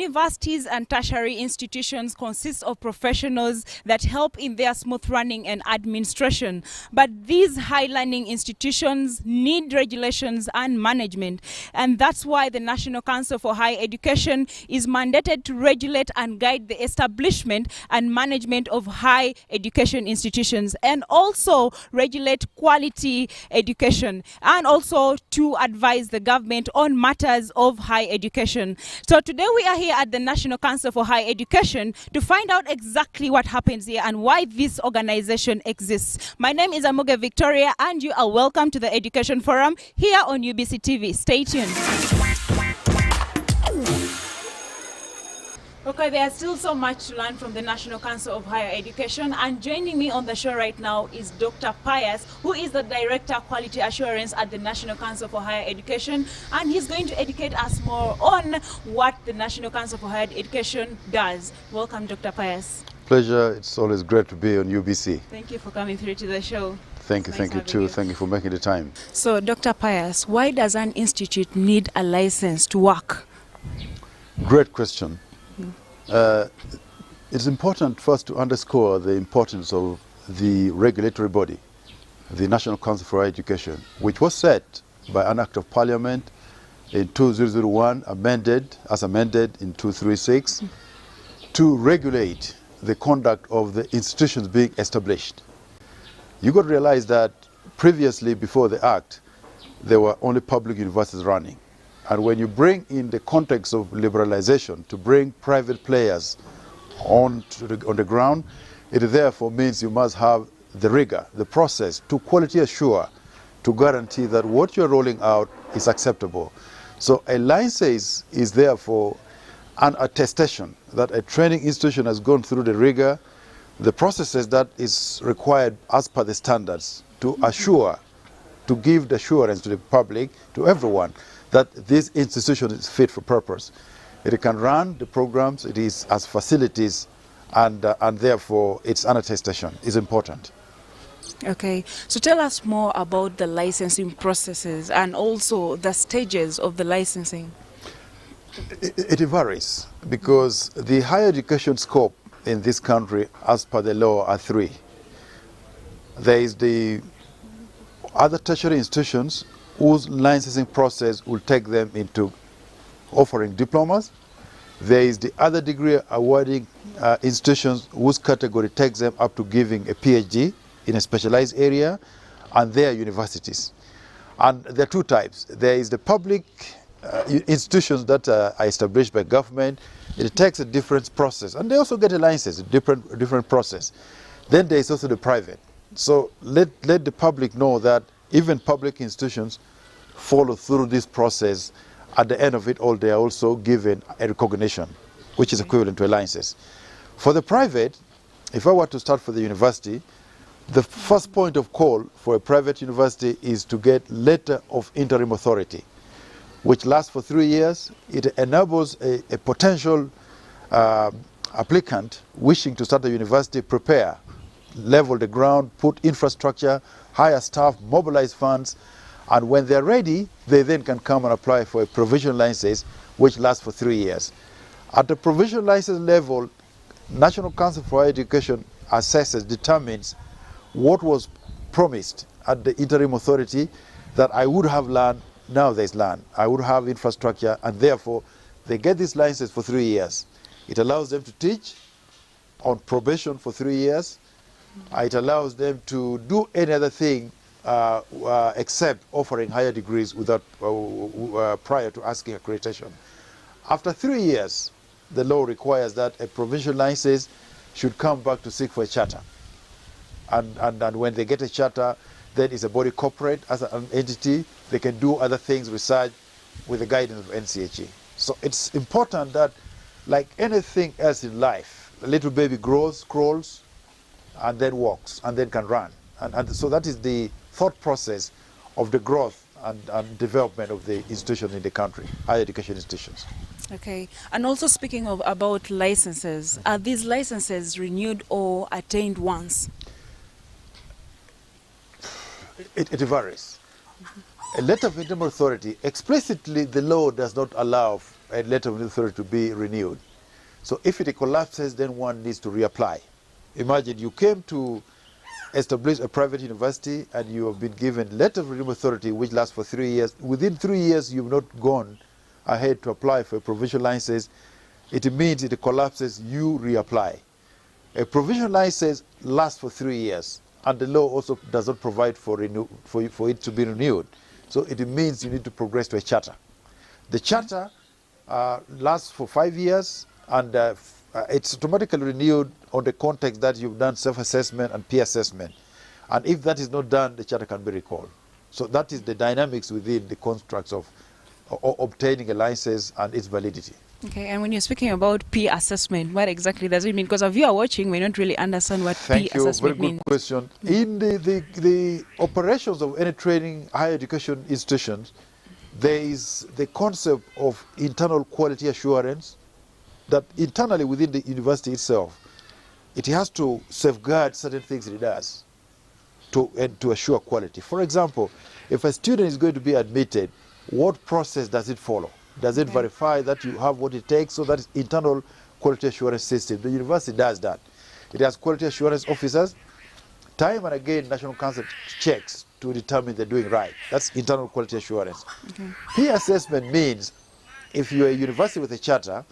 Universities and tertiary institutions consist of professionals that help in their smooth running and administration. But these high learning institutions need regulations and management. And that's why the National Council for Higher Education is mandated to regulate and guide the establishment and management of high education institutions, and also regulate quality education, and also to advise the government on matters of high education. So today we are here at the National Council for Higher Education to find out exactly what happens here and why this organization exists. My name is Amuge Victoria, and you are welcome to the Education Forum here on UBC TV. Stay tuned. Okay, there's still so much to learn from the National Council of Higher Education, and joining me on the show right now is Dr. Pius, who is the Director of Quality Assurance at the National Council for Higher Education, and he's going to educate us more on what the National Council for Higher Education does. Welcome, Dr. Pius. Pleasure. It's always great to be on UBC. Thank you for coming through to the show. Thank you too. Thank you for making the time. So, Dr. Pius, why does an institute need a license to work? Great question. It's important first to underscore the importance of the regulatory body, the National Council for Higher Education, which was set by an Act of Parliament in 2001, amended in 2036, to regulate the conduct of the institutions being established. You got to realize that previously, before the Act, there were only public universities running. And when you bring in the context of liberalization to bring private players on the ground, it therefore means you must have the rigor, the process to quality assure, to guarantee that what you're rolling out is acceptable. So a license is therefore an attestation that a training institution has gone through the rigor, the processes that is required as per the standards to assure, to give the assurance to the public, to everyone, that this institution is fit for purpose. It can run the programs, it is as facilities, and therefore its an attestation is important. Okay, so tell us more about the licensing processes and also the stages of the licensing. It varies, because the higher education scope in this country, as per the law, are three. There is the other tertiary institutions whose licensing process will take them into offering diplomas. There is the other degree awarding institutions whose category takes them up to giving a PhD in a specialized area, and they are universities. And there are two types. There is the public institutions that are established by government. It takes a different process, and they also get a license, a different process. Then there is also the private. So let the public know that even public institutions follow through this process. At the end of it all, they are also given a recognition, which is equivalent to a license. For the private, if I were to start for the university, the first point of call for a private university is to get letter of interim authority, which lasts for 3 years. It enables a potential applicant wishing to start a university prepare, level the ground, put infrastructure, hire staff, mobilize funds, and when they're ready, they then can come and apply for a provisional license, which lasts for 3 years. At the provisional license level, National Council for Higher Education assesses, determines what was promised at the interim authority, that I would have land, now there's land. I would have infrastructure, and therefore they get this license for 3 years. It allows them to teach on probation for 3 years. It allows them to do any other thing except offering higher degrees without prior to asking accreditation. After 3 years, the law requires that a provincial license should come back to seek for a charter. And when they get a charter, then it's a body corporate as an entity. They can do other things, research, with the guidance of NCHE. So it's important that, like anything else in life, a little baby grows, crawls, and then walks, and then can run. And so that is the thought process of the growth and development of the institutions in the country, higher education institutions. Okay, and also speaking about licenses, are these licenses renewed or attained once? It varies. A letter of interim authority, explicitly the law does not allow a letter of authority to be renewed. So if it collapses, then one needs to reapply. Imagine you came to establish a private university and you have been given letter of renewal authority which lasts for 3 years. Within 3 years, you've not gone ahead to apply for a provisional license. It means it collapses, you reapply. A provisional license lasts for 3 years, and the law also does not provide for it to be renewed. So it means you need to progress to a charter. The charter lasts for 5 years, and it's automatically renewed on the context that you've done self-assessment and peer assessment. And if that is not done, the charter can be recalled. So that is the dynamics within the constructs of obtaining a license and its validity. Okay, and when you're speaking about peer assessment, what exactly does it mean? Because if you are watching, we don't really understand what peer assessment means. Very good question. In the operations of any training, higher education institutions, there is the concept of internal quality assurance, that internally within the university itself, it has to safeguard certain things it does to assure quality. For example, if a student is going to be admitted, what process does it follow? Does it verify that you have what it takes? So that is internal quality assurance system. The university does that. It has quality assurance officers. Time and again, National Council checks to determine they're doing right. That's internal quality assurance. Peer assessment means if you're a university with a charter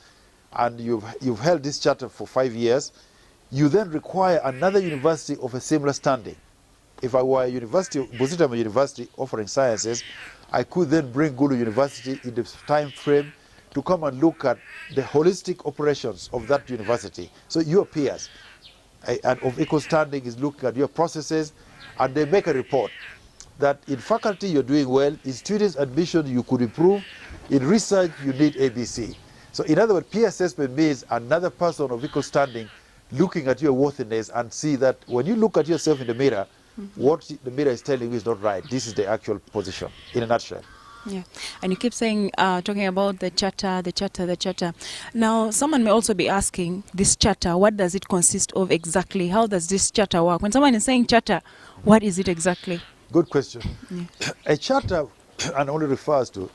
and you've held this charter for 5 years, you then require another university of a similar standing. If I were a university, Buzitama University offering sciences, I could then bring Gulu University in the time frame to come and look at the holistic operations of that university. So your peers and of equal standing is looking at your processes, and they make a report that in faculty you're doing well, in students admission you could improve, in research you need ABC. So in other words, peer assessment means another person of equal standing looking at your worthiness and see that when you look at yourself in the mirror, what the mirror is telling you is not right. This is the actual position, in a nutshell. Yeah, and you keep saying, talking about the charter, the charter, the charter. Now, someone may also be asking, this charter, what does it consist of exactly? How does this charter work? When someone is saying charter, what is it exactly? Good question. Yeah. A charter and only refers to,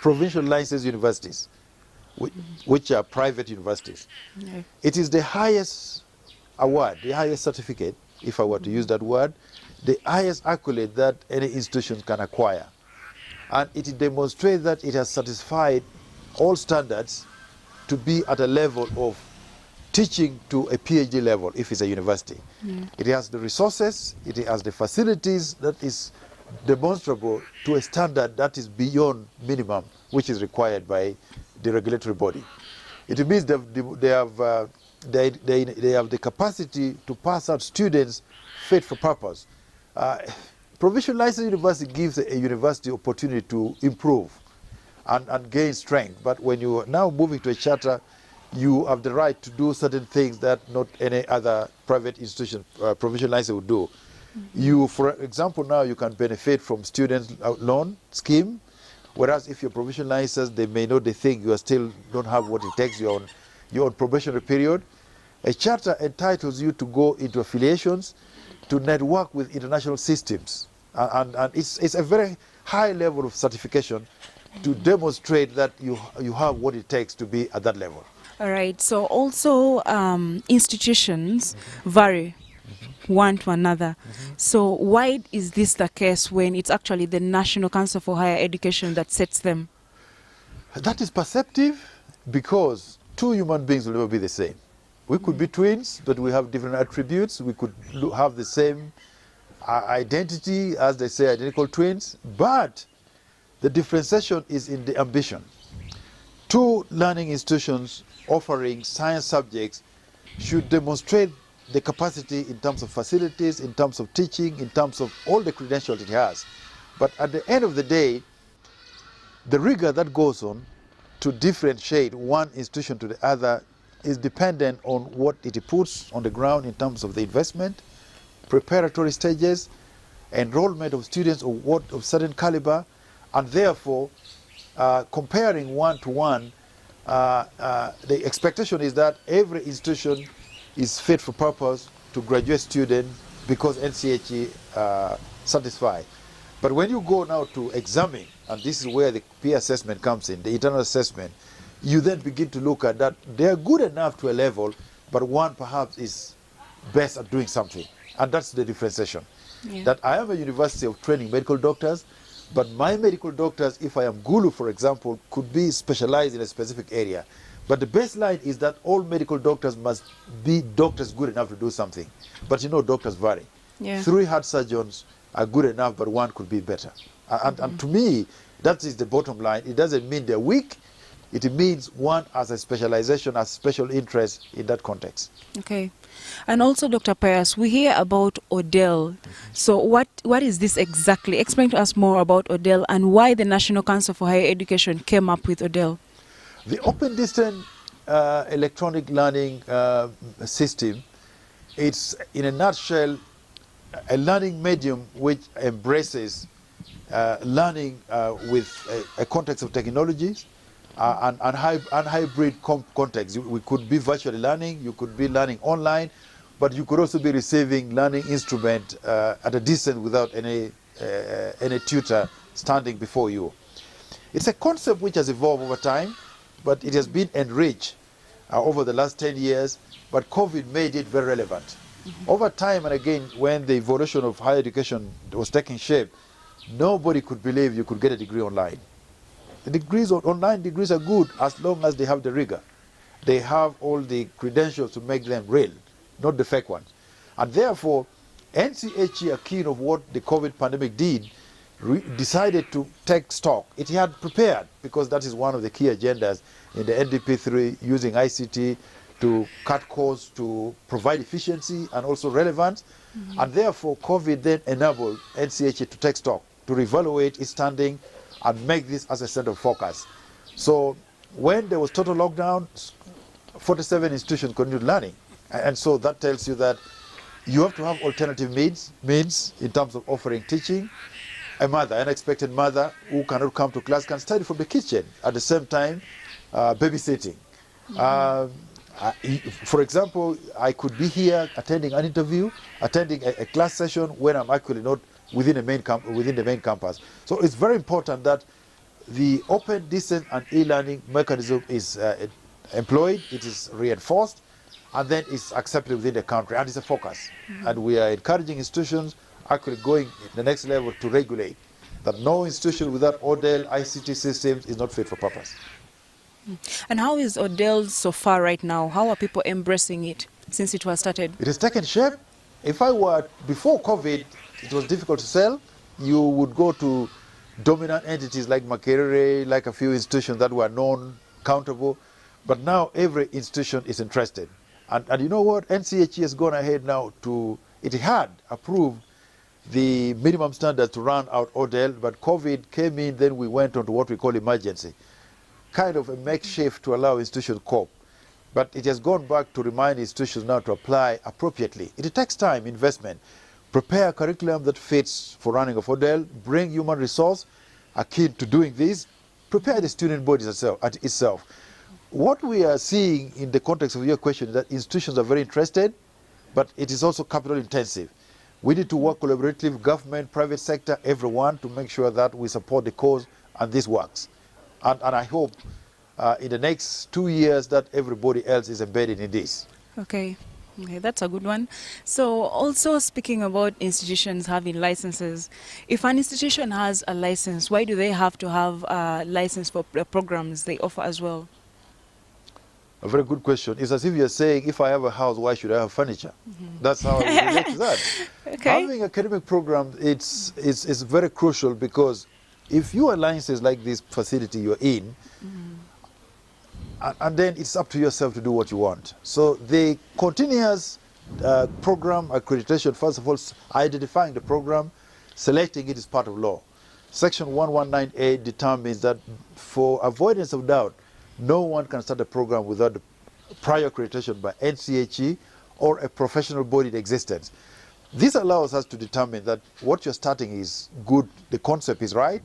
provincial licensed universities, which are private universities. Yeah. It is the highest award, the highest certificate, if I were to use that word, the highest accolade that any institution can acquire. And it demonstrates that it has satisfied all standards to be at a level of teaching to a PhD level if it's a university. It has the resources, it has the facilities that is demonstrable to a standard that is beyond minimum, which is required by the regulatory body. It means they have the capacity to pass out students fit for purpose. Provincial licensed university gives a university opportunity to improve and gain strength. But when you are now moving to a charter, you have the right to do certain things that not any other private institution, provincial license would do. You, for example, now you can benefit from student loan scheme, whereas if you're provincial license, they think you are still don't have what it takes. You're on probationary period. A charter entitles you to go into affiliations, to network with international systems. And it's a very high level of certification to demonstrate that you have what it takes to be at that level. All right. So also institutions vary one to another. So why is this the case when it's actually the National Council for Higher Education that sets them? That is perceptive because two human beings will never be the same. We could be twins, but we have different attributes. We could have the same identity, as they say, identical twins, but the differentiation is in the ambition. Two learning institutions offering science subjects should demonstrate the capacity in terms of facilities, in terms of teaching, in terms of all the credentials it has. But at the end of the day, the rigor that goes on to differentiate one institution to the other is dependent on what it puts on the ground in terms of the investment, preparatory stages, enrollment of students of certain caliber, and therefore comparing one to one, the expectation is that every institution is fit for purpose to graduate students because NCHE satisfy. But when you go now to examine, and this is where the peer assessment comes in, the internal assessment, you then begin to look at that they are good enough to a level, but one perhaps is best at doing something. And that's the differentiation. Yeah. That I am a university of training medical doctors, but my medical doctors, if I am Gulu, for example, could be specialized in a specific area. But the baseline is that all medical doctors must be doctors good enough to do something. But you know, doctors vary. Yeah. 3 heart surgeons are good enough, but one could be better. And to me, that is the bottom line. It doesn't mean they're weak. It means one has a specialization, has special interest in that context. Okay. And also, Dr. Pius, we hear about Odell. So what is this exactly? Explain to us more about Odell and why the National Council for Higher Education came up with Odell. The open distance electronic learning system, it's in a nutshell a learning medium which embraces learning with a context of technologies and hybrid context. We could be virtually learning, you could be learning online, but you could also be receiving learning instrument at a distance without any tutor standing before you. It's a concept which has evolved over time, but it has been enriched over the last 10 years, but COVID made it very relevant. Over time and again, when the evolution of higher education was taking shape, nobody could believe you could get a degree online. The degrees, online degrees are good as long as they have the rigor. They have all the credentials to make them real, not the fake ones. And therefore, NCHE, are keen of what the COVID pandemic did, decided to take stock. It had prepared, because that is one of the key agendas in the NDP3, using ICT to cut costs, to provide efficiency and also relevance. And therefore, COVID then enabled NCHE to take stock, to reevaluate its standing and make this as a center of focus. So when there was total lockdown, 47 institutions continued learning. And so that tells you that you have to have alternative means in terms of offering teaching. A mother, an unexpected mother who cannot come to class, can study from the kitchen at the same time, babysitting. For example, I could be here attending an interview, attending a class session when I'm actually not within the main campus. So it's very important that the open, distance and e-learning mechanism is employed, it is reinforced, and then it's accepted within the country, and it's a focus. And we are encouraging institutions actually going the next level to regulate that no institution without Odell ICT systems is not fit for purpose. And how is Odell so far right now? How are people embracing it since it was started? It has taken shape. If I were, before COVID, it was difficult to sell. You would go to dominant entities like Makerere, like a few institutions that were known, countable. But now every institution is interested. And you know what? NCHE has gone ahead now it had approved the minimum standards to run out Odell, but COVID came in, then we went on to what we call emergency. Kind of a makeshift to allow institutions to cope. But it has gone back to remind institutions now to apply appropriately. It takes time, investment. Prepare a curriculum that fits for running of Odell, bring human resource akin to doing this, prepare the student body itself. What we are seeing in the context of your question is that institutions are very interested, but it is also capital intensive. We need to work collaboratively, government, private sector, everyone, to make sure that we support the cause and this works. And I hope in the next 2 years that everybody else is embedded in this. Okay, that's a good one. So also speaking about institutions having licenses, if an institution has a license, why do they have to have a license for the programs they offer as well? A very good question. It's as if you're saying, if I have a house, why should I have furniture? That's how I relate to that. Okay. Having academic programs, it's very crucial, because if you are licensed like this facility you're in, and then it's up to yourself to do what you want. So the continuous program accreditation, first of all, identifying the program, selecting it is part of law. Section 119A determines that for avoidance of doubt, no one can start a program without the prior accreditation by NCHE or a professional body in existence. This allows us to determine that what you're starting is good, the concept is right,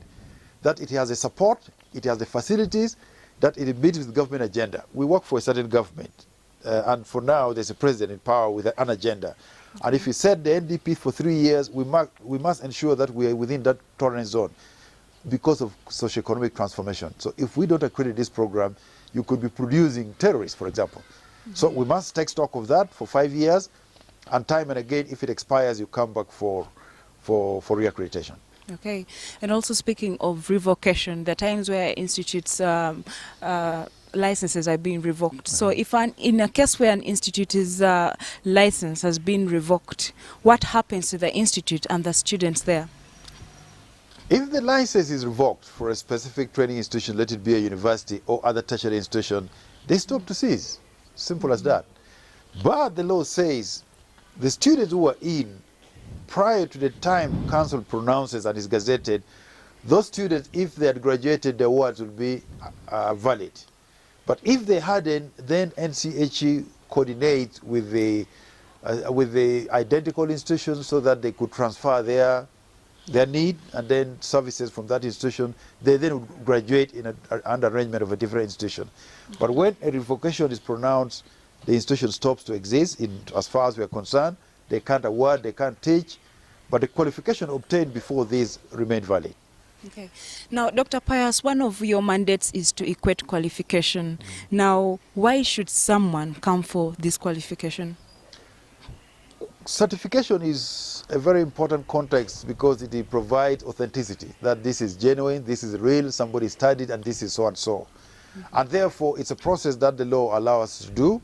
that it has a support, it has the facilities, that it meets with the government agenda. We work for a certain government. and for now there's a president in power with an agenda. And if we set the NDP for 3 years, we must ensure that we are within that tolerance zone because of socio-economic transformation. So if we don't accredit this program, you could be producing terrorists, for example. So we must take stock of that for 5 years, and time and again, if it expires, you come back for reaccreditation. Okay, and also speaking of revocation, there are times where institutes licenses are being revoked. So if in a case where an institute's license has been revoked, what happens to the institute and the students there? If the license is revoked for a specific training institution, let it be a university or other tertiary institution, they stop to cease. Simple as that. But the law says the students who are in prior to the time council pronounces and is gazetted, those students, if they had graduated, the awards will be valid. But if they hadn't, then NCHE coordinates with the identical institutions so that they could transfer their need and then services from that institution. They then would graduate in under arrangement of a different institution. But when a revocation is pronounced, the institution stops to exist as far as we are concerned. They can't award, they can't teach, but the qualification obtained before this remain valid. Okay. Now, Dr. Pius, one of your mandates is to equate qualification. Now, why should someone come for this qualification? Certification is a very important context because it provides authenticity, that this is genuine, this is real, somebody studied, and this is so and so. And therefore, it's a process that the law allows us to do.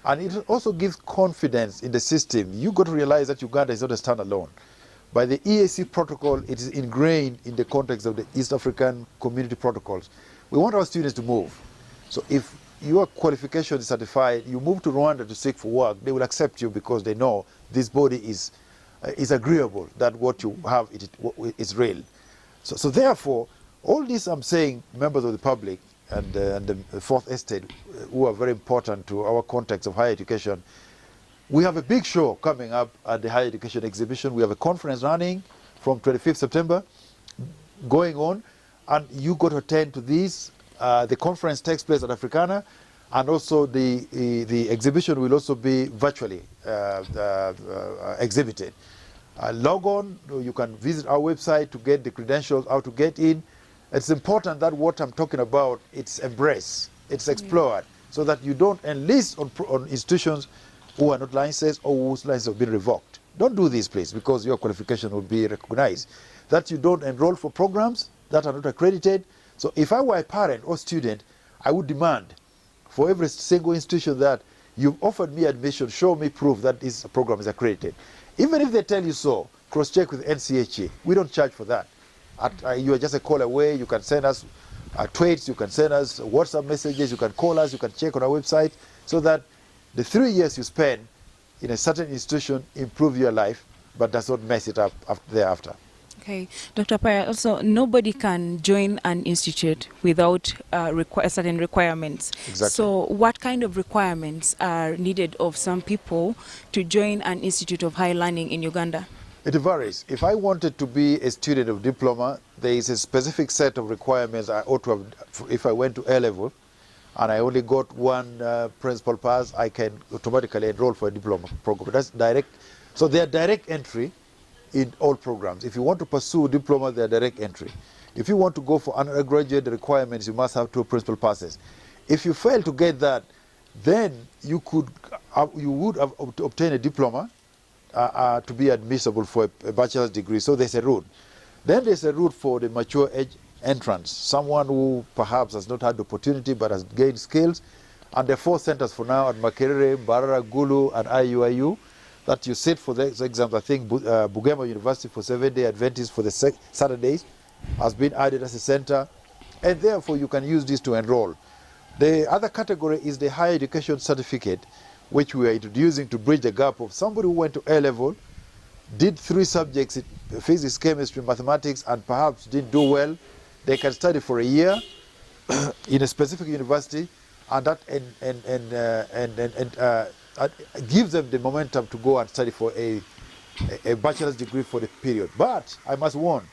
And it also gives confidence in the system. You've got to realize that Uganda is not a standalone. By the EAC protocol, it is ingrained in the context of the East African Community Protocols. We want our students to move. So if your qualification is certified, you move to Rwanda to seek for work, they will accept you because they know this body is agreeable, that what you have is real. So therefore, all this I'm saying, members of the public, and the Fourth Estate, who are very important to our context of higher education. We have a big show coming up at the Higher Education Exhibition. We have a conference running from 25th September going on, and you got to attend to this. The conference takes place at Africana, and also the exhibition will also be virtually exhibited. Log on, you can visit our website to get the credentials, how to get in. It's important that what I'm talking about, it's embraced, it's explored, so that you don't enlist on institutions who are not licensed or whose licenses have been revoked. Don't do this, please, because your qualification will be recognized. That you don't enroll for programs that are not accredited. So if I were a parent or student, I would demand for every single institution that you've offered me admission, show me proof that this program is accredited. Even if they tell you so, cross-check with NCHE. We don't charge for that. You are just a call away. You can send us tweets, you can send us WhatsApp messages, you can call us, you can check on our website, so that the 3 years you spend in a certain institution improve your life, but does not mess it up thereafter. Okay, Dr. Paya, also nobody can join an institute without certain requirements. Exactly. So what kind of requirements are needed of some people to join an institute of higher learning in Uganda? It varies. If I wanted to be a student of diploma, there is a specific set of requirements I ought to have. If I went to A level and I only got one principal pass, I can automatically enroll for a diploma program. That's direct. So they are direct entry in all programs. If you want to pursue diploma, they are direct entry. If you want to go for undergraduate, the requirements, you must have 2 principal passes. If you fail to get that, then you would have obtained a diploma to be admissible for a bachelor's degree. So there's a route. Then there's a route for the mature age entrance, someone who perhaps has not had the opportunity but has gained skills. And there are 4 centers for now at Makerere, Mbarara, Gulu, and IUIU that you sit for the exams. I think Bugema University for 7-day Adventist for the Saturdays has been added as a center, and therefore you can use this to enroll. The other category is the higher education certificate, which we are introducing to bridge the gap of somebody who went to A level, did 3 subjects, physics, chemistry, mathematics, and perhaps didn't do well. They can study for a year in a specific university, and that gives them the momentum to go and study for a bachelor's degree for the period. But I must warn,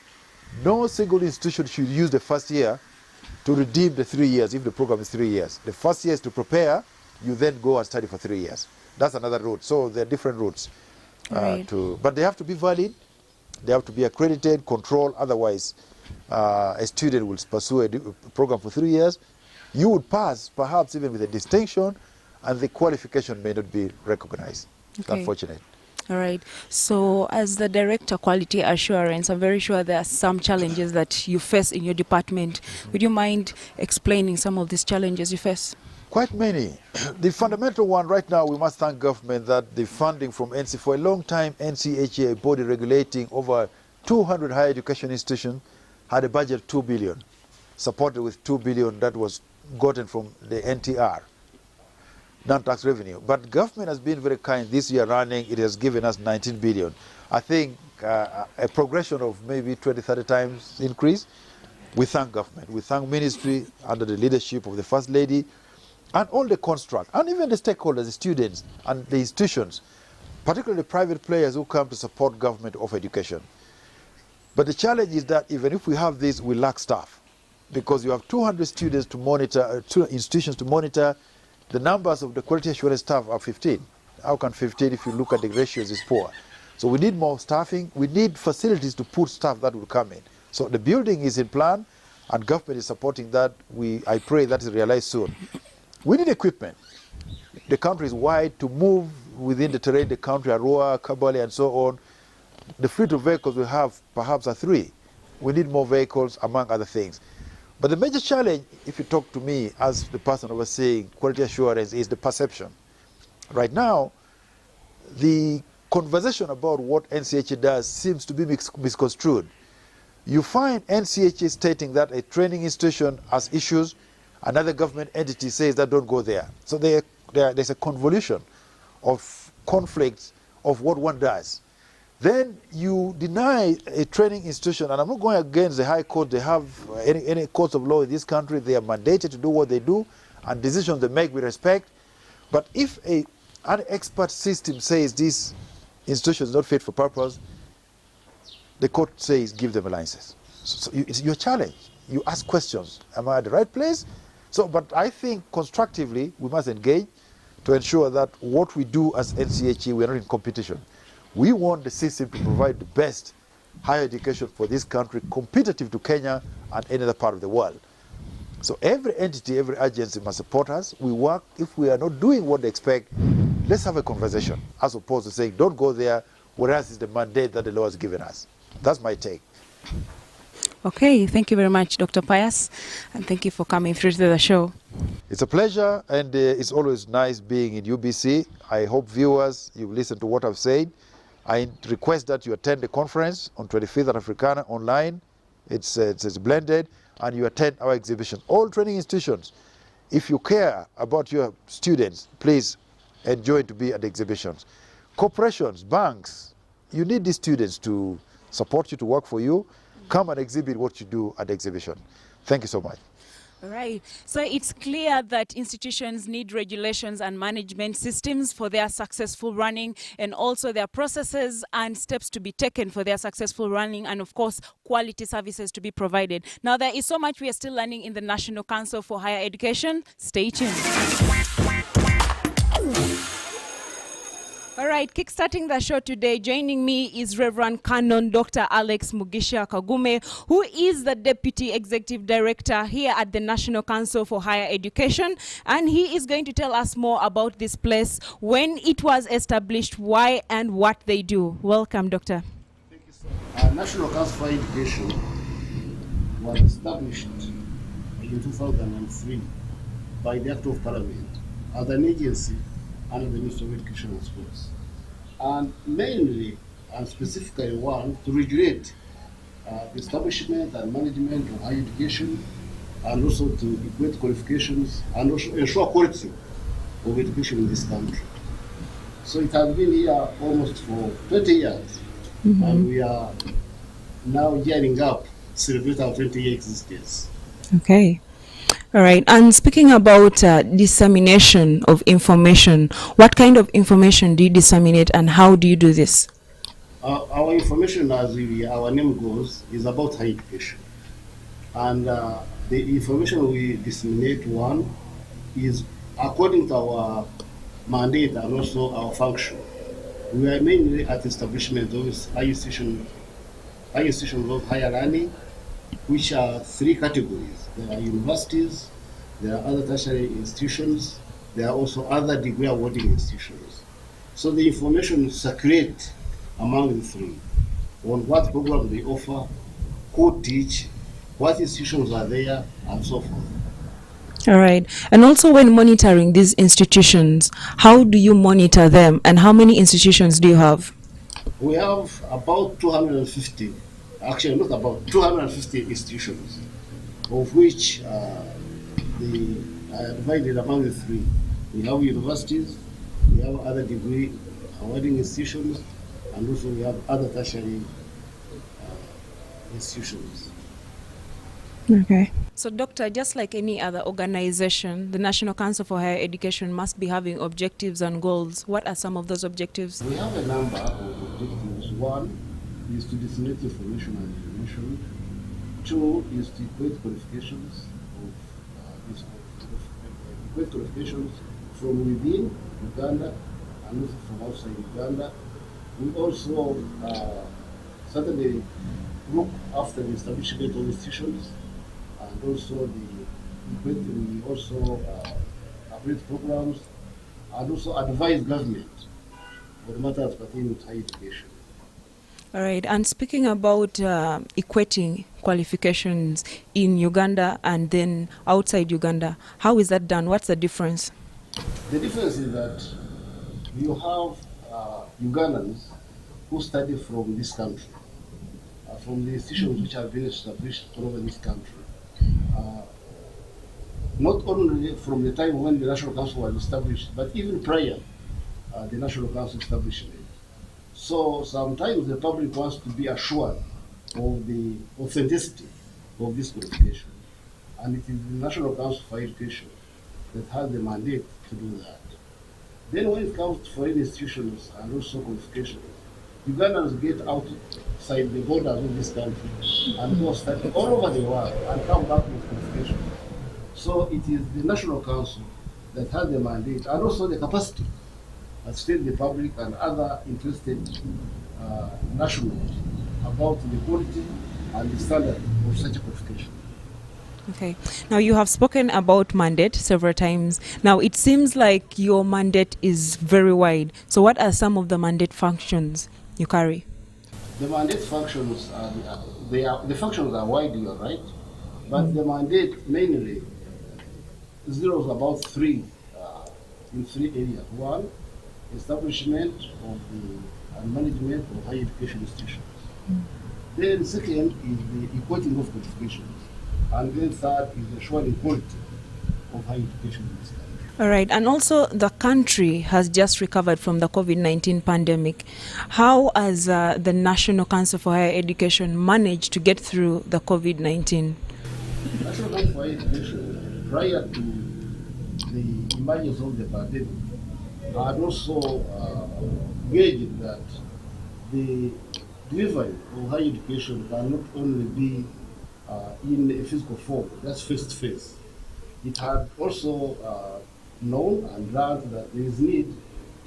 no single institution should use the first year to redeem the 3 years if the program is 3 years. The first year is to prepare, you then go and study for 3 years. That's another route. So there are different routes. Right. But they have to be valid, they have to be accredited, controlled, otherwise a student will pursue a program for 3 years. You would pass, perhaps even with a distinction, and the qualification may not be recognized. It's Okay. unfortunate. All right. So, as the Director Quality Assurance, I'm very sure there are some challenges that you face in your department. Would you mind explaining some of these challenges you face? Quite many. The fundamental one right now, we must thank government that the funding from NC, for a long time, NCHA, a body regulating over 200 higher education institutions, had a budget of 2 billion, supported with 2 billion that was gotten from the NTR, non-tax revenue. But government has been very kind. This year running, it has given us 19 billion. I think a progression of maybe 20, 30 times increase. We thank government. We thank ministry under the leadership of the First Lady, and all the construct, and even the stakeholders, the students, and the institutions, particularly private players who come to support government of education. But the challenge is that even if we have this, we lack staff, because you have 200 students to monitor, 2 institutions to monitor. The numbers of the quality assurance staff are 15. How can 15, if you look at the ratios, is poor? So we need more staffing. We need facilities to put staff that will come in. So the building is in plan, and government is supporting that. I pray that is realized soon. We need equipment. The country is wide to move within the terrain, the country, Arua, Kabale, and so on. The fleet of vehicles we have perhaps are 3. We need more vehicles, among other things. But the major challenge, if you talk to me as the person overseeing quality assurance, is the perception. Right now, the conversation about what NCHA does seems to be misconstrued. You find NCHA stating that a training institution has issues, another government entity says that don't go there. So there's a convolution of conflicts of what one does. Then you deny a training institution, and I'm not going against the High Court. They have any courts of law in this country. They are mandated to do what they do, and decisions they make we respect. But if an expert system says this institution is not fit for purpose, the court says give them a license. So it's your challenge. You ask questions. Am I at the right place? But I think constructively we must engage to ensure that what we do as NCHE, we are not in competition. We want the system to provide the best higher education for this country, competitive to Kenya and any other part of the world. So every entity, every agency must support us. We work. If we are not doing what they expect, let's have a conversation, as opposed to saying, don't go there, whereas it's the mandate that the law has given us. That's my take. Okay, thank you very much, Dr. Pius, and thank you for coming through to the show. It's a pleasure, and it's always nice being in UBC. I hope viewers, you've listened to what I've said. I request that you attend the conference on 25th at Africana online. It's blended, and you attend our exhibition. All training institutions, if you care about your students, please enjoy to be at the exhibitions. Corporations, banks, you need these students to support you, to work for you. Come and exhibit what you do at the exhibition. Thank you so much. All right. So it's clear that institutions need regulations and management systems for their successful running, and also their processes and steps to be taken for their successful running, and of course, quality services to be provided. Now, there is so much we are still learning in the National Council for Higher Education. Stay tuned. All right, kickstarting the show today, joining me is Reverend Canon Dr. Alex Mugisha Kagume, who is the Deputy Executive Director here at the National Council for Higher Education. And he is going to tell us more about this place, when it was established, why and what they do. Welcome, Doctor. Thank you, sir. National Council for Higher Education was established in 2003 by the Act of Parliament as an agency under the Ministry of Education and Sports, and mainly and specifically one to regulate the establishment and management of higher education, and also to equate qualifications and also ensure quality of education in this country. So it has been here almost for 20 years, and we are now gearing up to celebrate our 20-year existence. Okay. All right. And speaking about dissemination of information, what kind of information do you disseminate and how do you do this? Our information, as our name goes, is about higher education. And the information we disseminate, one, is according to our mandate and also our function, we are mainly at establishment of high institutions of higher learning, which are three categories. There are universities, there are other tertiary institutions, there are also other degree awarding institutions. So the information circulates among the three on what program they offer, who teach, what institutions are there, and so forth. All right. And also, when monitoring these institutions, how do you monitor them, and how many institutions do you have? We have about 250, actually not about 250 institutions, of which they are divided among the three. We have universities, we have other degree awarding institutions, and also we have other tertiary institutions. Okay. So, Doctor, just like any other organization, the National Council for Higher Education must be having objectives and goals. What are some of those objectives? We have a number of objectives. One is to disseminate information and information. Two is to equate qualifications equate qualifications from within Uganda and also from outside Uganda. We also certainly look after the establishment of institutions, and also we also operate programs and also advise government on matters pertaining to higher education. All right. And speaking about equating qualifications in Uganda and then outside Uganda, how is that done? What's the difference? The difference is that you have Ugandans who study from this country, from the institutions which have been established all over this country. Not only from the time when the National Council was established, but even prior the National Council establishment. So sometimes the public wants to be assured of the authenticity of this qualification. And it is the National Council for Education that has the mandate to do that. Then when it comes to foreign institutions and also qualifications, Ugandans get outside the borders of this country and go study all over the world and come back with qualifications. So it is the National Council that has the mandate and also the capacity to state the public and other interested nationals about the quality and the standard of such a qualification. Okay. Now, you have spoken about mandate several times. Now, it seems like your mandate is very wide. So what are some of the mandate functions you carry? The mandate functions the functions are wide, you are right, but the mandate mainly zeroes about in three areas. One, establishment of and management of higher education institutions. Then second is the equating of qualifications. And then third is ensuring quality of higher education in this country. All right. And also, the country has just recovered from the COVID-19 pandemic. How has the National Council for Higher Education managed to get through the COVID-19? The National Council for Higher Education, prior to the emergence of the pandemic, had also gauged that the delivery of higher education can not only be in a physical form, that's face-to-face. It had also known and learned that there is need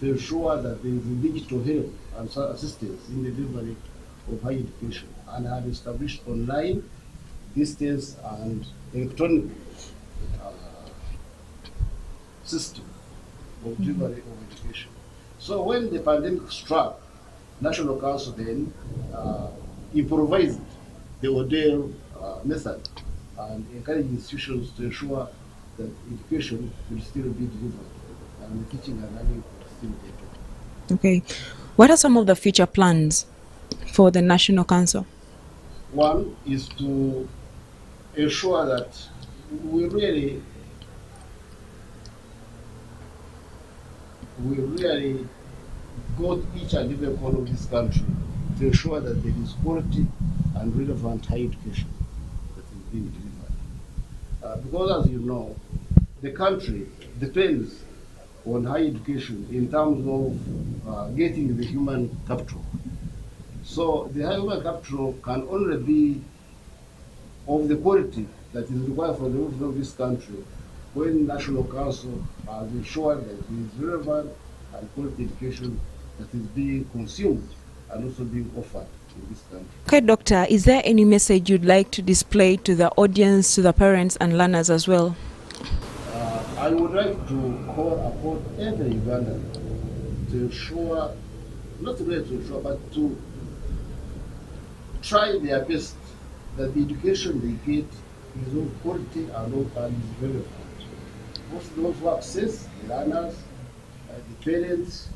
to ensure that there is digital help and assistance in the delivery of higher education, and had established online, distance, and electronic system of delivery of education. So when the pandemic struck, National Council then improvised the ordeal method and encouraged institutions to ensure that education will still be delivered and the teaching and learning will still be done. Okay. What are some of the future plans for the National Council? One is to ensure that we really go to each and every corner of this country to ensure that there is quality and relevant higher education that is being delivered. Because as you know, the country depends on higher education in terms of getting the human capital. So the human capital can only be of the quality that is required for the development of this country when National Council has ensured that it is relevant and quality education that is being consumed and also being offered in this country. Okay, Doctor, is there any message you'd like to display to the audience, to the parents and learners as well? I would like to call upon every Ugandan to ensure, not really to ensure, but to try their best that the education they get is of quality and is relevant. Most those who access, the learners, the parents,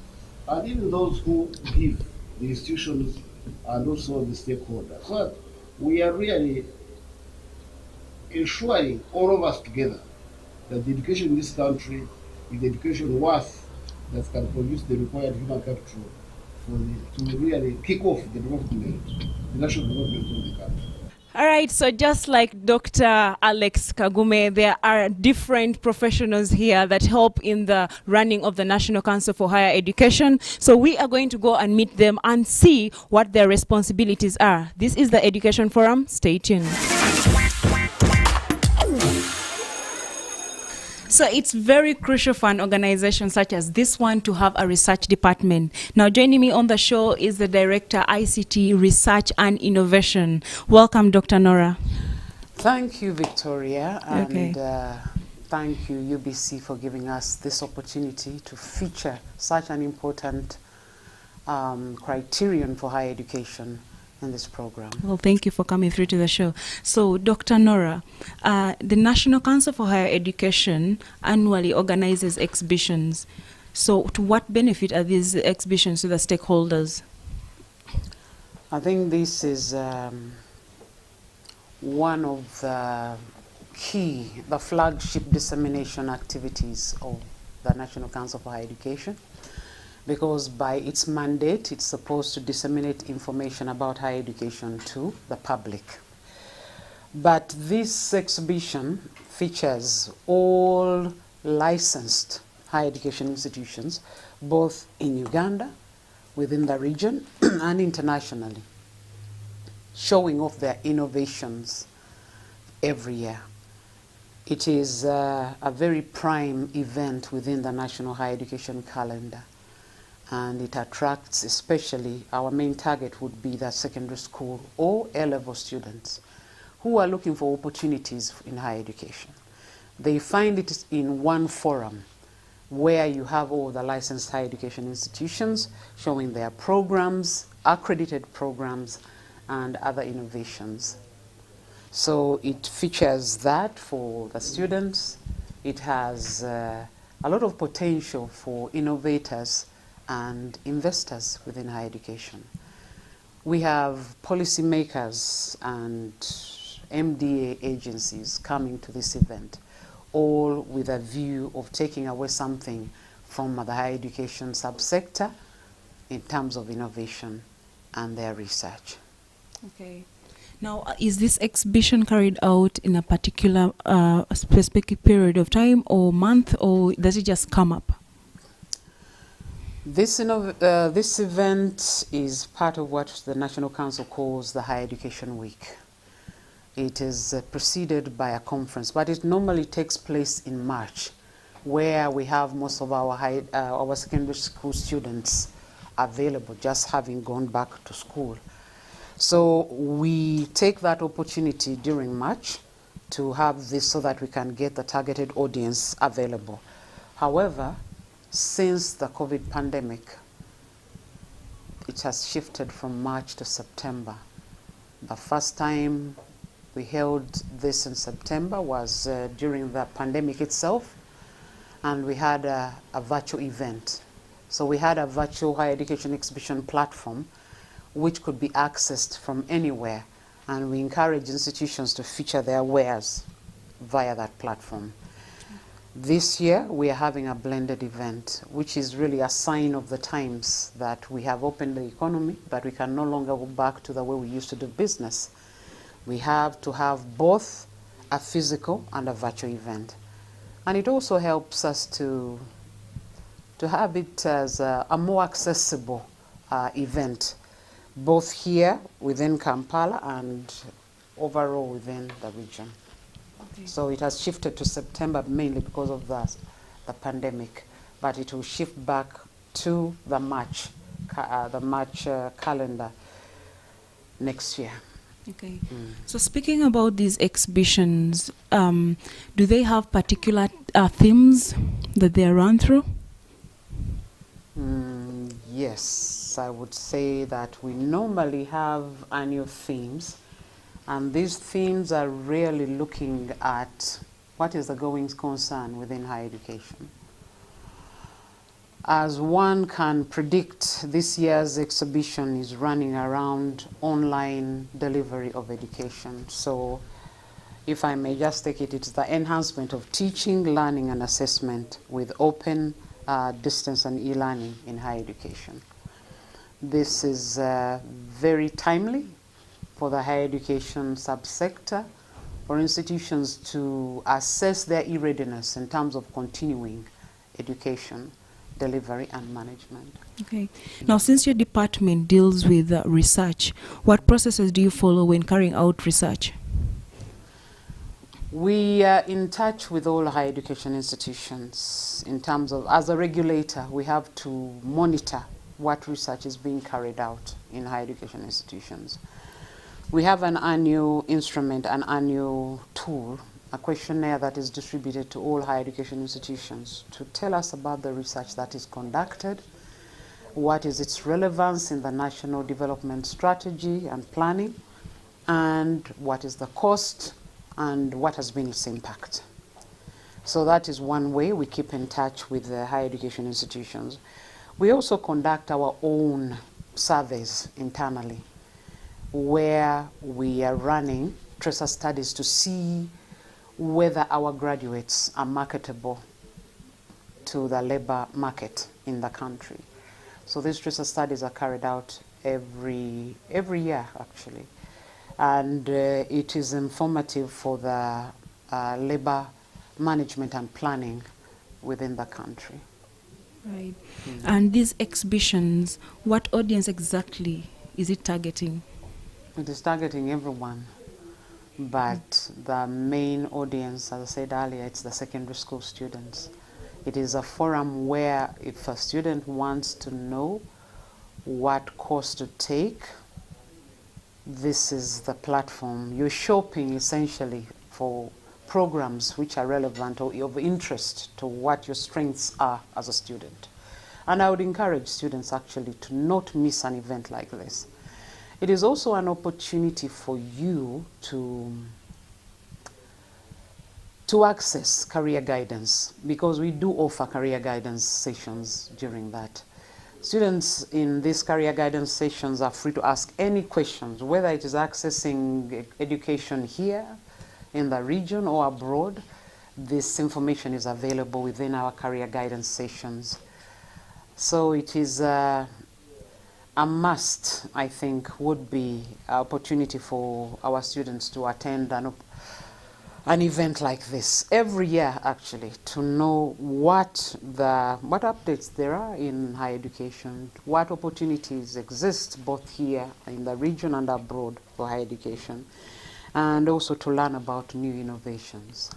and even those who give the institutions and also the stakeholders. So we are really ensuring all of us together that the education in this country is the education worth that can produce the required human capital to really kick off the development, the national development of the country. All right, so just like Dr. Alex Kagume, there are different professionals here that help in the running of the National Council for Higher Education. So we are going to go and meet them and see what their responsibilities are. This is the Education Forum. Stay tuned. So it's very crucial for an organization such as this one to have a research department. Now joining me on the show is the Director, ICT, Research and Innovation. Welcome, Dr. Nora. Thank you, Victoria, and thank you, UBC, for giving us this opportunity to feature such an important criterion for higher education in this program. Well, thank you for coming through to the show. So, Dr. Nora, the National Council for Higher Education annually organizes exhibitions. So, to what benefit are these exhibitions to the stakeholders? I think this is one of the the flagship dissemination activities of the National Council for Higher Education, because by its mandate, it's supposed to disseminate information about higher education to the public. But this exhibition features all licensed higher education institutions, both in Uganda, within the region, and internationally, showing off their innovations every year. It is a very prime event within the national higher education calendar. And it attracts, especially, our main target would be the secondary school or A-level students who are looking for opportunities in higher education. They find it in one forum where you have all the licensed higher education institutions showing their programs, accredited programs, and other innovations. So it features that for the students. It has a lot of potential for innovators and investors within higher education. We have policymakers and MDA agencies coming to this event, all with a view of taking away something from the higher education subsector in terms of innovation and their research. Okay. Now, is this exhibition carried out in a particular specific period of time or month, or does it just come up? This event is part of what the National Council calls the Higher Education Week. It is preceded by a conference, but it normally takes place in March, where we have most of our secondary school students available, just having gone back to school. So we take that opportunity during March to have this so that we can get the targeted audience available. However, since the COVID pandemic, it has shifted from March to September. The first time we held this in September was during the pandemic itself, and we had a virtual event. So we had a virtual higher education exhibition platform which could be accessed from anywhere, and we encourage institutions to feature their wares via that platform. This year, we are having a blended event, which is really a sign of the times that we have opened the economy, but we can no longer go back to the way we used to do business. We have to have both a physical and a virtual event. And it also helps us to have it as a more accessible event, both here within Kampala and overall within the region. So it has shifted to September mainly because of the pandemic, but it will shift back to the March calendar next year. Okay. So speaking about these exhibitions, do they have particular themes that they are run through? Yes, I would say that we normally have annual themes, and these themes are really looking at what is the going concern within higher education. As one can predict, this year's exhibition is running around online delivery of education. So if I may just take it, it's the enhancement of teaching, learning and assessment with open distance and e-learning in higher education. This is very timely for the higher education subsector, for institutions to assess their e-readiness in terms of continuing education, delivery and management. Okay. Now, since your department deals with research, what processes do you follow when carrying out research? We are in touch with all higher education institutions in terms of, as a regulator, we have to monitor what research is being carried out in higher education institutions. We have an annual instrument, an annual tool, a questionnaire that is distributed to all higher education institutions to tell us about the research that is conducted, what is its relevance in the national development strategy and planning, and what is the cost and what has been its impact. So that is one way we keep in touch with the higher education institutions. We also conduct our own surveys internally, where we are running tracer studies to see whether our graduates are marketable to the labor market in the country. So these tracer studies are carried out every year, actually. And it is informative for the labor management and planning within the country. Right. And these exhibitions, what audience exactly is it targeting? It is targeting everyone, but the main audience, as I said earlier, it's the secondary school students. It is a forum where if a student wants to know what course to take, this is the platform. You're shopping essentially for programs which are relevant or of interest to what your strengths are as a student. And I would encourage students actually to not miss an event like this. It is also an opportunity for you to access career guidance, because we do offer career guidance sessions during that. Students in these career guidance sessions are free to ask any questions, whether it is accessing education here in the region or abroad. This information is available within our career guidance sessions. So it is a must, I think, would be an opportunity for our students to attend an event like this every year, actually, to know what updates there are in higher education, what opportunities exist both here in the region and abroad for higher education, and also to learn about new innovations.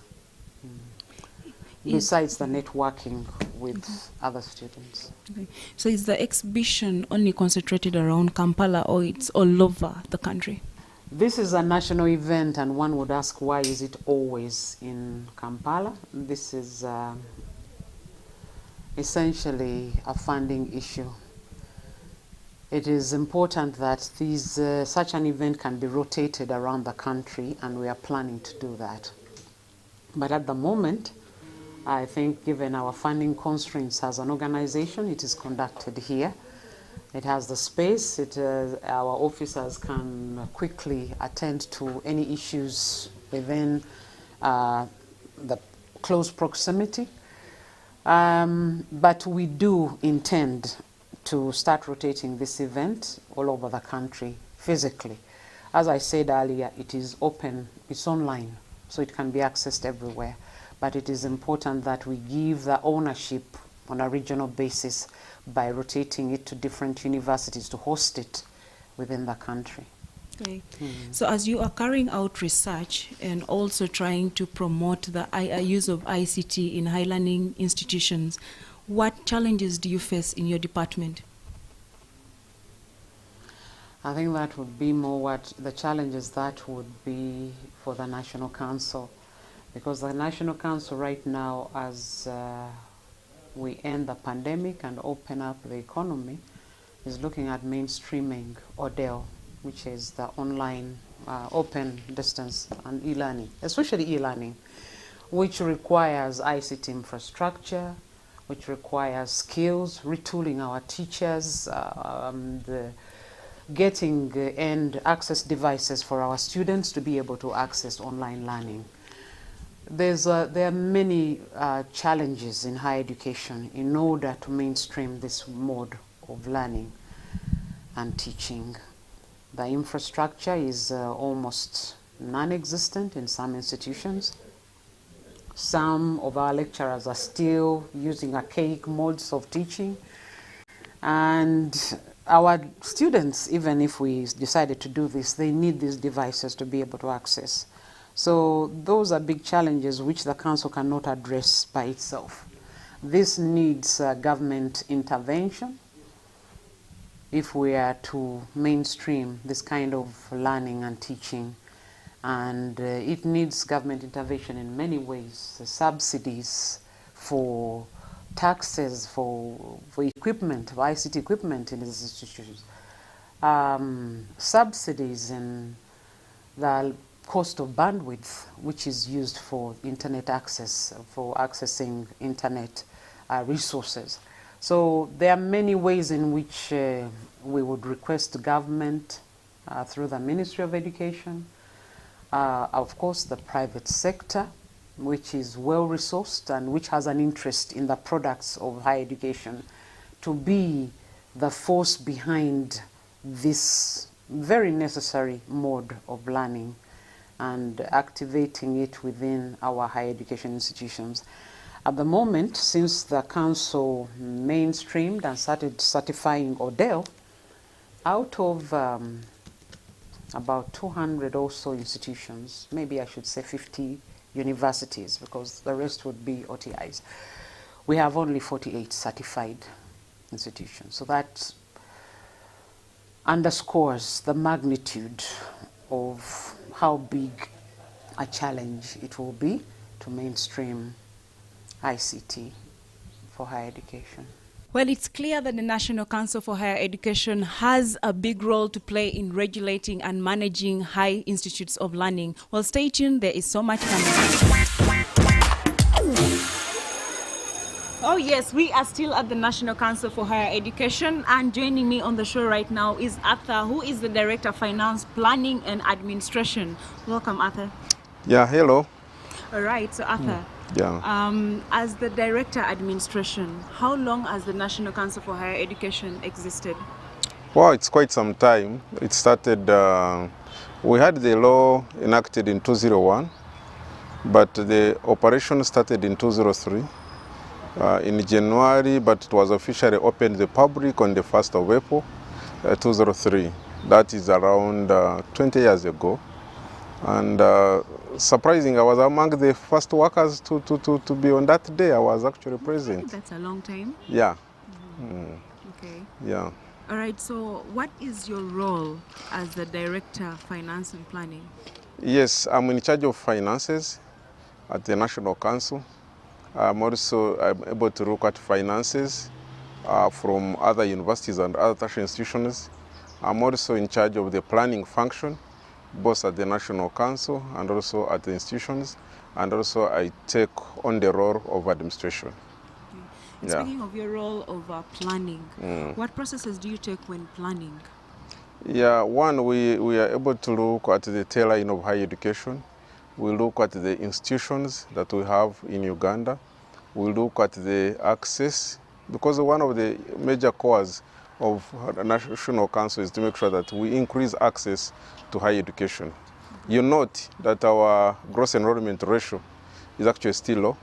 Besides the networking with other students. Okay. So is the exhibition only concentrated around Kampala, or it's all over the country? This is a national event, and one would ask, why is it always in Kampala? This is essentially a funding issue. It is important that such an event can be rotated around the country, and we are planning to do that. But at the moment, I think given our funding constraints as an organization, it is conducted here. It has the space. Our officers can quickly attend to any issues within the close proximity. But we do intend to start rotating this event all over the country physically. As I said earlier, it is open, it's online, so it can be accessed everywhere. But it is important that we give the ownership on a regional basis by rotating it to different universities to host it within the country. Okay. So as you are carrying out research and also trying to promote the use of ICT in high learning institutions, what challenges do you face in your department? I think that would be more what the challenges that would be for the National Council, because the National Council right now, as we end the pandemic and open up the economy, is looking at mainstreaming ODEL, which is the online open distance and e-learning, especially e-learning, which requires ICT infrastructure, which requires skills, retooling our teachers, getting and access devices for our students to be able to access online learning. There are many challenges in higher education in order to mainstream this mode of learning and teaching. The infrastructure is almost non-existent in some institutions. Some of our lecturers are still using archaic modes of teaching. And our students, even if we decided to do this, they need these devices to be able to access. So those are big challenges which the council cannot address by itself. This needs government intervention if we are to mainstream this kind of learning and teaching. And it needs government intervention in many ways, subsidies for taxes for equipment, for ICT equipment in these institutions, subsidies in the cost of bandwidth, which is used for internet access, for accessing internet resources. So there are many ways in which we would request the government through the Ministry of Education, of course the private sector, which is well-resourced and which has an interest in the products of higher education, to be the force behind this very necessary mode of learning and activating it within our higher education institutions. At the moment, since the council mainstreamed and started certifying ODEL, out of about 200 or so institutions, maybe I should say 50 universities, because the rest would be OTIs, we have only 48 certified institutions. So that underscores the magnitude of how big a challenge it will be to mainstream ICT for higher education. Well, it's clear that the National Council for Higher Education has a big role to play in regulating and managing high institutes of learning. Well, stay tuned, there is so much coming. Oh yes, we are still at the National Council for Higher Education, and joining me on the show right now is Arthur, who is the Director of Finance, Planning and Administration. Welcome, Arthur. Yeah, hello. All right, so Arthur, as the Director Administration, how long has the National Council for Higher Education existed? Well, it's quite some time. It started, we had the law enacted in 2001, but the operation started in 2003. In January, but it was officially opened to the public on the 1st of April 2003. That is around 20 years ago. And surprising, I was among the first workers to be on that day. I was actually present. That's a long time. Yeah. Okay. Yeah. All right, so what is your role as the Director of Finance and Planning? Yes, I'm in charge of finances at the National Council. I'm also able to look at finances from other universities and other tertiary institutions. I'm also in charge of the planning function, both at the National Council and also at the institutions. And also I take on the role of administration. Okay. Yeah. Speaking of your role of planning, what processes do you take when planning? Yeah, one, we are able to look at the tail line of higher education. We look at the institutions that we have in Uganda. We look at the access, because one of the major cores of the National Council is to make sure that we increase access to higher education. You note that our gross enrollment ratio is actually still low,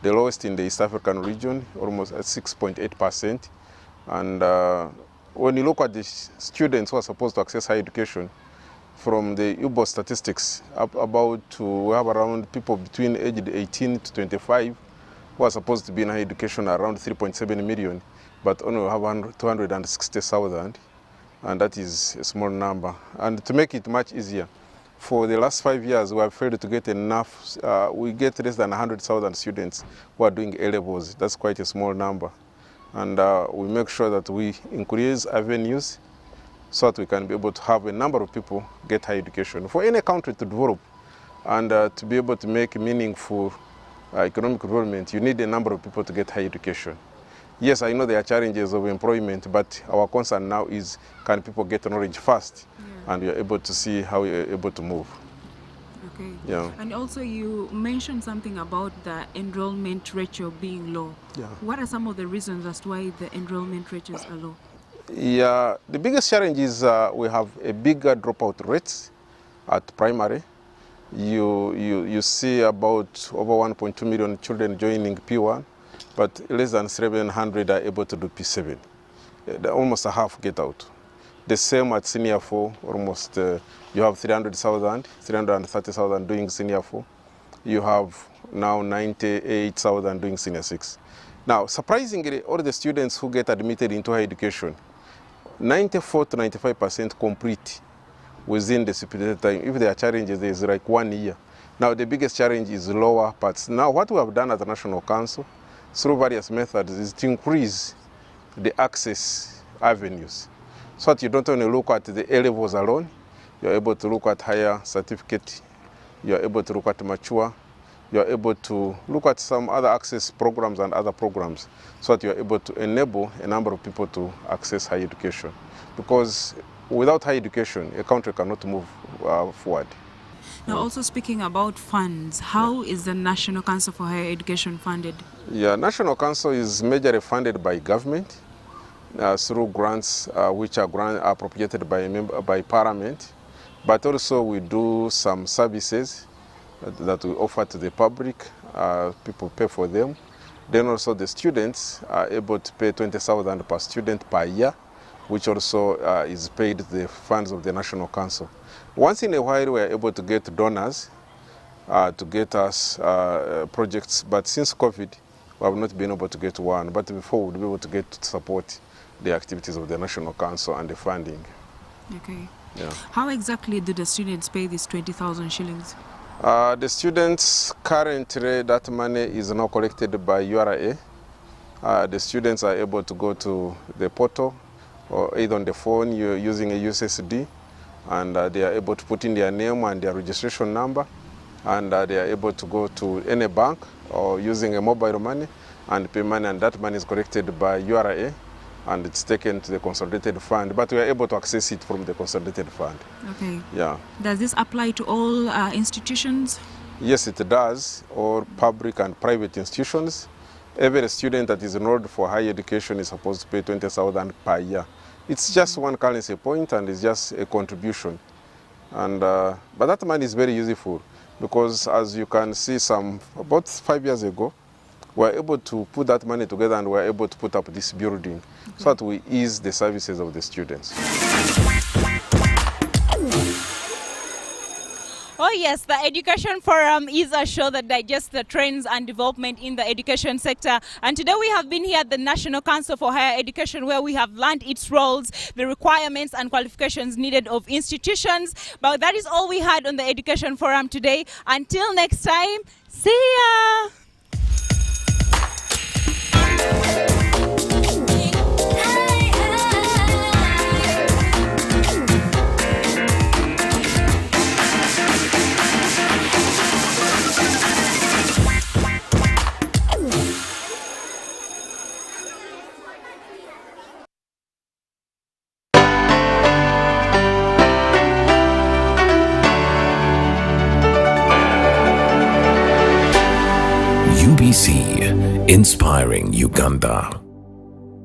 the lowest in the East African region, almost at 6.8%. And when you look at the students who are supposed to access higher education, from the UBO statistics, we have around people between aged 18 to 25 who are supposed to be in higher education, around 3.7 million, but only we have 260,000, and that is a small number. And to make it much easier, for the last 5 years, we have failed to get enough. We get less than 100,000 students who are doing A-levels. That's quite a small number. And we make sure that we increase avenues so that we can be able to have a number of people get higher education. For any country to develop and to be able to make meaningful economic development, you need a number of people to get higher education. Yes, I know there are challenges of employment, but our concern now is, can people get knowledge fast? Yeah. And we are able to see how we are able to move. Okay. Yeah. And also you mentioned something about the enrollment ratio being low. Yeah. What are some of the reasons as to why the enrollment ratios are low? Yeah, the biggest challenge is we have a bigger dropout rates at primary. You see about over 1.2 million children joining P1, but less than 700 are able to do P7. Almost a half get out. The same at senior 4, almost you have 330,000 doing senior 4. You have now 98,000 doing senior 6. Now, surprisingly, all the students who get admitted into higher education, 94 to 95% complete within the stipulated time. If there are challenges, there is like 1 year. Now, the biggest challenge is lower parts. Now, what we have done at the National Council, through various methods, is to increase the access avenues, so that you don't only look at the A-levels alone, you're able to look at higher certificate, you're able to look at mature, you're able to look at some other access programs and other programs, so that you're able to enable a number of people to access higher education. Because without higher education, a country cannot move forward. Now, also speaking about funds, how is the National Council for Higher Education funded? Yeah, National Council is majorly funded by government through grants which are appropriated by Parliament, but also we do some services that we offer to the public. People pay for them. Then also the students are able to pay 20,000 per student per year, which also is paid the funds of the National Council. Once in a while, we are able to get donors to get us projects, but since COVID, we have not been able to get one. But before, we would be able to get to support the activities of the National Council and the funding. Okay. Yeah. How exactly do the students pay these 20,000 shillings? The students currently, that money is now collected by URA. The students are able to go to the portal or either on the phone you're using a USSD, and they are able to put in their name and their registration number, and they are able to go to any bank or using a mobile money and pay money, and that money is collected by URA and it's taken to the consolidated fund, but we are able to access it from the consolidated fund. Okay. Yeah. Does this apply to all institutions? Yes, it does, all public and private institutions. Every student that is enrolled for higher education is supposed to pay 20,000 per year. It's just one currency point and it's just a contribution. And, but that money is very useful because, as you can see, about 5 years ago, we were able to put that money together and we were able to put up this building so that we ease the services of the students. Oh yes, the Education Forum is a show that digests the trends and development in the education sector. And today we have been here at the National Council for Higher Education, where we have learned its roles, the requirements and qualifications needed of institutions. But that is all we had on the Education Forum today. Until next time, see ya! UBC, inspiring Uganda.